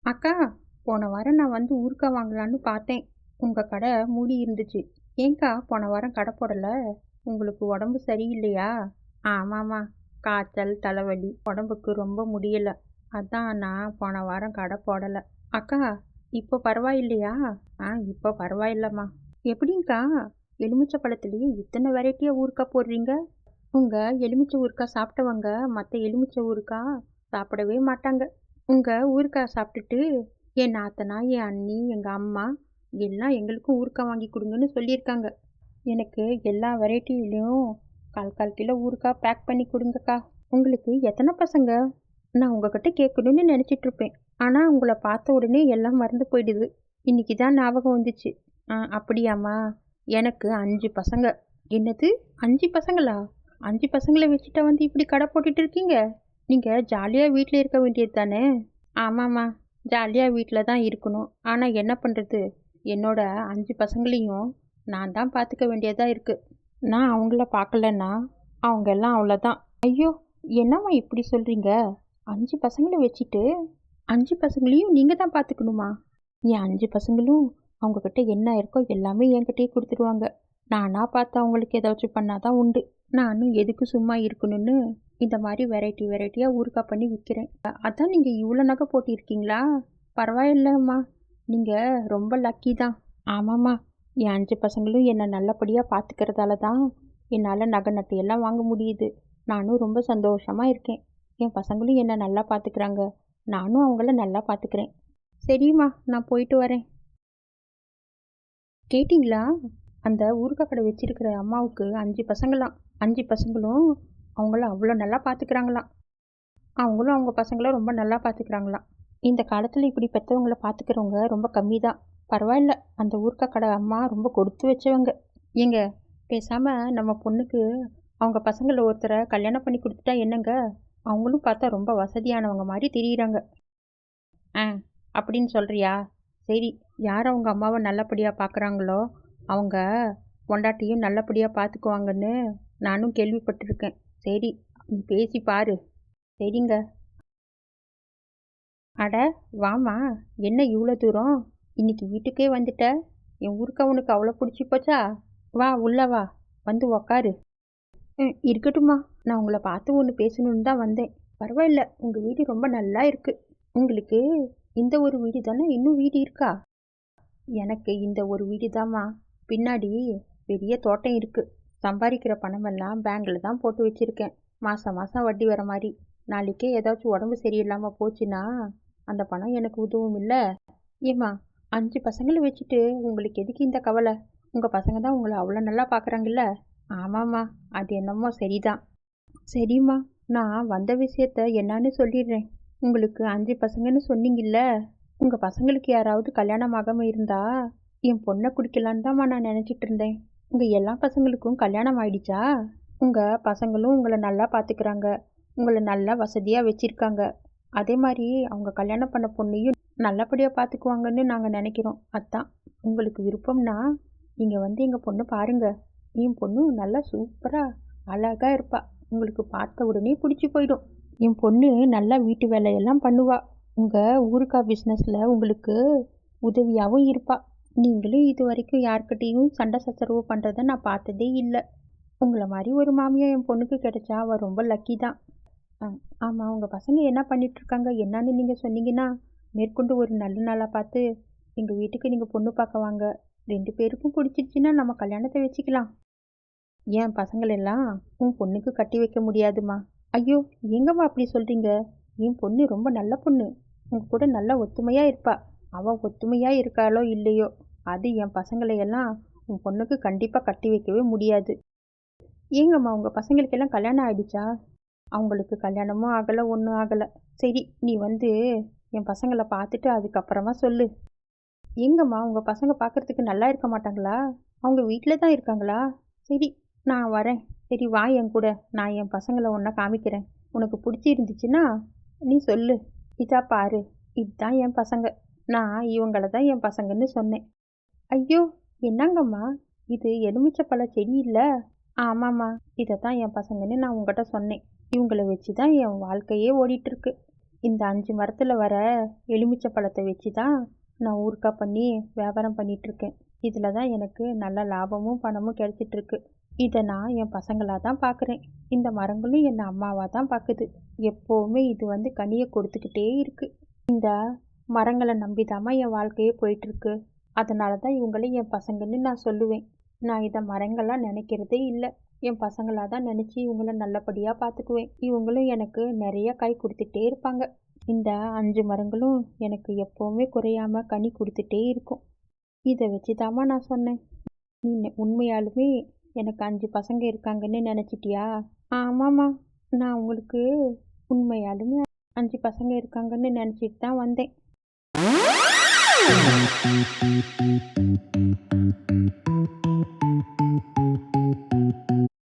அக்கா, போன வாரம் நான் வந்து ஊறுகாய் வாங்கலான்னு பார்த்தேன். உங்க கடை மூடி இருந்துச்சு. ஏன்க்கா போன வாரம் கடை போடல? உங்களுக்கு உடம்பு சரியில்லையா? ஆமாம்மா, காய்ச்சல், தலைவலி, உடம்புக்கு ரொம்ப முடியல. அதான் நான் போன வாரம் கடை போடல. அக்கா, இப்போ பரவாயில்லையா? இப்போ பரவாயில்லம்மா. எப்படிங்க்கா எலுமிச்சை பழத்துலேயே இத்தனை வெரைட்டியாக ஊறுகாய் போடுறீங்க? உங்க எலுமிச்சை ஊறுகாய் சாப்பிட்டவங்க மற்ற எலுமிச்சை ஊறுகாய் சாப்பிடவே மாட்டாங்க. உங்க ஊறுகாய் சாப்பிட்டுட்டு என் நாத்தனா, என் அண்ணி, எங்கள் அம்மா எல்லாம் எங்களுக்கும் ஊறுகாய் வாங்கி கொடுங்கன்னு சொல்லியிருக்காங்க. எனக்கு எல்லா வெரைட்டிலையும் கால் கால் கிலோ ஊறுகாய் பேக் பண்ணி கொடுங்கக்கா. உங்களுக்கு எத்தனை பசங்க? நான் உங்ககிட்ட கேட்கணும்னு நினச்சிட்டு இருப்பேன். ஆனால் உங்களை பார்த்த உடனே எல்லாம் மறந்து போயிடுது. இன்னைக்கு தான் ஞாபகம் வந்துச்சு. அப்படியாம்மா? எனக்கு 5 பசங்க. என்னது, 5 பசங்களா? 5 பசங்களை வச்சுட்டா வந்து இப்படி கடை போட்டுட்டு இருக்கீங்க? நீங்கள் ஜாலியாக வீட்டில் இருக்க வேண்டியது தானே? ஆமாம்மா, ஜாலியாக வீட்டில் தான் இருக்கணும். ஆனால் என்ன பண்ணுறது, என்னோட 5 பசங்களையும் நான் தான் பார்த்துக்க வேண்டியதாக இருக்குது. நான் அவங்கள பார்க்கலன்னா அவங்க எல்லாம் அவ்வளோதான். ஐயோ, என்னம்மா இப்படி சொல்கிறீங்க? 5 பசங்களை வச்சுட்டு 5 பசங்களையும் நீங்கள் தான் பார்த்துக்கணுமா? என் 5 பசங்களும் அவங்கக்கிட்ட என்ன இருக்கோ எல்லாமே என்கிட்டயே கொடுத்துருவாங்க. நானாக பார்த்து அவங்களுக்கு ஏதாச்சும் பண்ணாதான் உண்டு. நானும் எதுக்கு சும்மா இருக்கணும்னு இந்த மாதிரி வெரைட்டியாக ஊறுகாய் பண்ணி விற்கிறேன். அதான் நீங்கள் இவ்வளோ நகை போட்டிருக்கீங்களா? பரவாயில்லம்மா, நீங்கள் ரொம்ப லக்கி தான். ஆமாம்மா, என் 5 பசங்களும் என்னை நல்லபடியாக பார்த்துக்கிறதால தான் என்னால் நகை நட்டு எல்லாம் வாங்க முடியுது. நானும் ரொம்ப சந்தோஷமாக இருக்கேன். என் பசங்களும் என்னை நல்லா பார்த்துக்கிறாங்க, நானும் அவங்கள நல்லா பார்த்துக்கிறேன். சரிம்மா, நான் போயிட்டு வரேன். கேட்டிங்களா? அந்த ஊறுகாய் கடை வச்சிருக்கிற அம்மாவுக்கு 5 பசங்களாம். 5 பசங்களும் அவங்கள அவ்வளோ நல்லா பார்த்துக்கிறாங்களாம். அவங்களும் அவங்க பசங்களை ரொம்ப நல்லா பார்த்துக்கிறாங்களாம். இந்த காலத்தில் இப்படி பெற்றவங்கள பார்த்துக்கிறவங்க ரொம்ப கம்மி தான். பரவாயில்ல, அந்த ஊறுகாய் கடை அம்மா ரொம்ப கொடுத்து வச்சவங்க. ஏங்க, பேசாமல் நம்ம பொண்ணுக்கு அவங்க பசங்களை ஒருத்தரை கல்யாணம் பண்ணி கொடுத்துட்டா என்னங்க? அவங்களும் பார்த்தா ரொம்ப வசதியானவங்க மாதிரி தெரியுறாங்க. அப்படின்னு சொல்கிறியா? சரி, யார் அவங்க அம்மாவை நல்லபடியாக பார்க்குறாங்களோ அவங்க பொண்டாட்டியும் நல்லபடியாக பார்த்துக்குவாங்கன்னு நானும் கேள்விப்பட்டிருக்கேன். சரி, நீ பேசி பாரு. சரிங்க. அட வாமா, என்ன இவ்வளோ தூரம்? இன்னைக்கு வீட்டுக்கே வந்துட்ட? என் ஊருக்கு உனக்கு அவ்வளோ பிடிச்சி போச்சா? வா, உள்ள வா, வந்து உக்காரு. இருக்கட்டும்மா, நான் உங்களை பார்த்து ஒன்று பேசணுன்னு தான் வந்தேன். பரவாயில்ல, உங்கள் வீடு ரொம்ப நல்லா இருக்கு. உங்களுக்கு இந்த ஒரு வீடு தானே, இன்னும் வீடு இருக்கா? எனக்கு இந்த ஒரு வீடு தாம்மா. பின்னாடி பெரிய தோட்டம் இருக்கு. சம்பாதிக்கிற பணமெல்லாம் பேங்க்ல தான் போட்டு வச்சிருக்கேன். மாதம் மாதம் வட்டி வர மாதிரி. நாளைக்கே ஏதாச்சும் உடம்பு சரியில்லாமல் போச்சுன்னா அந்த பணம் எனக்கு உதவும் இல்லை. ஏம்மா, 5 பசங்களை வச்சுட்டு உங்களுக்கு எதுக்கு இந்த கவலை? உங்கள் பசங்க தான் உங்களை அவ்வளோ நல்லா பார்க்குறாங்கல்ல? ஆமாம்மா, அது என்னமோ சரிதான். சரிம்மா, நான் வந்த விஷயத்த என்னான்னு சொல்லிடுறேன். உங்களுக்கு 5 பசங்கன்னு சொன்னீங்கல்ல, உங்கள் பசங்களுக்கு யாராவது கல்யாணம் ஆகாமல் இருந்தா என் பொண்ணை குடிக்கலான்னு தான்மா நான் நினச்சிட்டு இருந்தேன். உங்கள் எல்லா பசங்களுக்கும் கல்யாணம் ஆயிடுச்சா? உங்கள் பசங்களும் உங்களை நல்லா பார்த்துக்கிறாங்க, உங்களை நல்லா வசதியாக வச்சுருக்காங்க. அதே மாதிரி அவங்க கல்யாணம் பண்ண பொண்ணையும் நல்லபடியாக பார்த்துக்குவாங்கன்னு நாங்கள் நினைக்கிறோம். அதான், உங்களுக்கு விருப்பம்னா நீங்கள் வந்து எங்கள் பொண்ணு பாருங்கள். என் பொண்ணு நல்லா சூப்பராக அழகாக இருப்பா. உங்களுக்கு பார்த்த உடனே பிடிச்சி போயிடும். என் பொண்ணு நல்லா வீட்டு வேலையெல்லாம் பண்ணுவா. உங்கள் ஊறுகாய் பிஸ்னஸில் உங்களுக்கு உதவியாகவும் இருப்பா. நீங்களும் இது வரைக்கும் யார்கிட்டையும் சண்டை சச்சரவு பண்ணுறத நான் பார்த்ததே இல்லை. உங்களை மாதிரி ஒரு மாமியார் என் பொண்ணுக்கு கிடைச்சா அவள் ரொம்ப லக்கி தான். ஆமாம், உங்கள் பசங்க என்ன பண்ணிகிட்ருக்காங்க என்னன்னு நீங்கள் சொன்னீங்கன்னா மேற்கொண்டு ஒரு நல்ல நாளாக பார்த்து எங்கள் வீட்டுக்கு நீங்கள் பொண்ணு பார்க்க வாங்க. 2 பேருக்கும் பிடிச்சிருச்சுன்னா நம்ம கல்யாணத்தை வச்சுக்கலாம். ஏன் பசங்களெல்லாம் உன் பொண்ணுக்கு கட்டி வைக்க முடியாதுமா? ஐயோ, எங்கம்மா அப்படி சொல்கிறீங்க? என் பொண்ணு ரொம்ப நல்ல பொண்ணு. உங்கள் கூட நல்லா ஒத்துமையாக இருப்பா. அவள் ஒத்துமையாக இருக்காளோ இல்லையோ, அது என் பசங்களையெல்லாம் உன் பொண்ணுக்கு கண்டிப்பாக கட்டி வைக்கவே முடியாது. ஏங்கம்மா, உங்கள் பசங்களுக்கெல்லாம் கல்யாணம் ஆகிடுச்சா? அவங்களுக்கு கல்யாணமும் ஆகலை, ஒன்றும் ஆகலை. சரி, நீ வந்து என் பசங்களை பார்த்துட்டு அதுக்கப்புறமா சொல்லு. எங்கம்மா, உங்கள் பசங்க பார்க்குறதுக்கு நல்லா இருக்க மாட்டாங்களா? அவங்க வீட்டில் தான் இருக்காங்களா? சரி, நான் வரேன். சரி வா என் கூட, நான் என் பசங்களை ஒன்றா காமிக்கிறேன். உனக்கு பிடிச்சிருந்துச்சுன்னா நீ சொல்லு. இதா பாரு, இதுதான் என் பசங்க. நான் இவங்கள தான் என் பசங்கன்னு சொன்னேன். ஐயோ, என்னங்கம்மா, இது எலுமிச்சப்பழ செடி இல்லை? ஆமாம்மா, இதை தான் என் பசங்கன்னு நான் உங்கள்கிட்ட சொன்னேன். இவங்கள வச்சு தான் என் வாழ்க்கையே ஓடிட்டுருக்கு. இந்த 5 மரத்தில் வர எலுமிச்சை பழத்தை வச்சு தான் நான் ஊறுகாய் பண்ணி வியாபாரம் பண்ணிகிட்ருக்கேன். இதில் தான் எனக்கு நல்ல லாபமும் பணமும் கிடைச்சிட்ருக்கு. இதை நான் என் பசங்களாக தான் பார்க்குறேன். இந்த மரங்களும் என்னை அம்மாவாக தான் பார்க்குது. எப்போவுமே இது வந்து கனியை கொடுத்துக்கிட்டே இருக்குது. இந்த மரங்களை நம்பிதாம்மா என் வாழ்க்கையே போயிட்டுருக்கு. அதனால தான் இவங்கள என் பசங்கன்னு நான் சொல்லுவேன். நான் இதை மரங்களாக நினைக்கிறதே இல்லை. என் பசங்களாக தான் நினச்சி இவங்கள நல்லபடியாக பார்த்துக்குவேன். இவங்களும் எனக்கு நிறைய காய் கொடுத்துட்டே இருப்பாங்க. இந்த 5 மரங்களும் எனக்கு எப்போவுமே குறையாம கனி கொடுத்துட்டே இருக்கும். இதை வச்சு தாம்மா நான் சொன்னேன். நீ உண்மையாலுமே எனக்கு 5 பசங்க இருக்காங்கன்னு நினச்சிட்டியா? ஆமாம்மா, நான் உங்களுக்கு உண்மையாலுமே 5 பசங்க இருக்காங்கன்னு நினச்சிட்டு தான் வந்தேன்.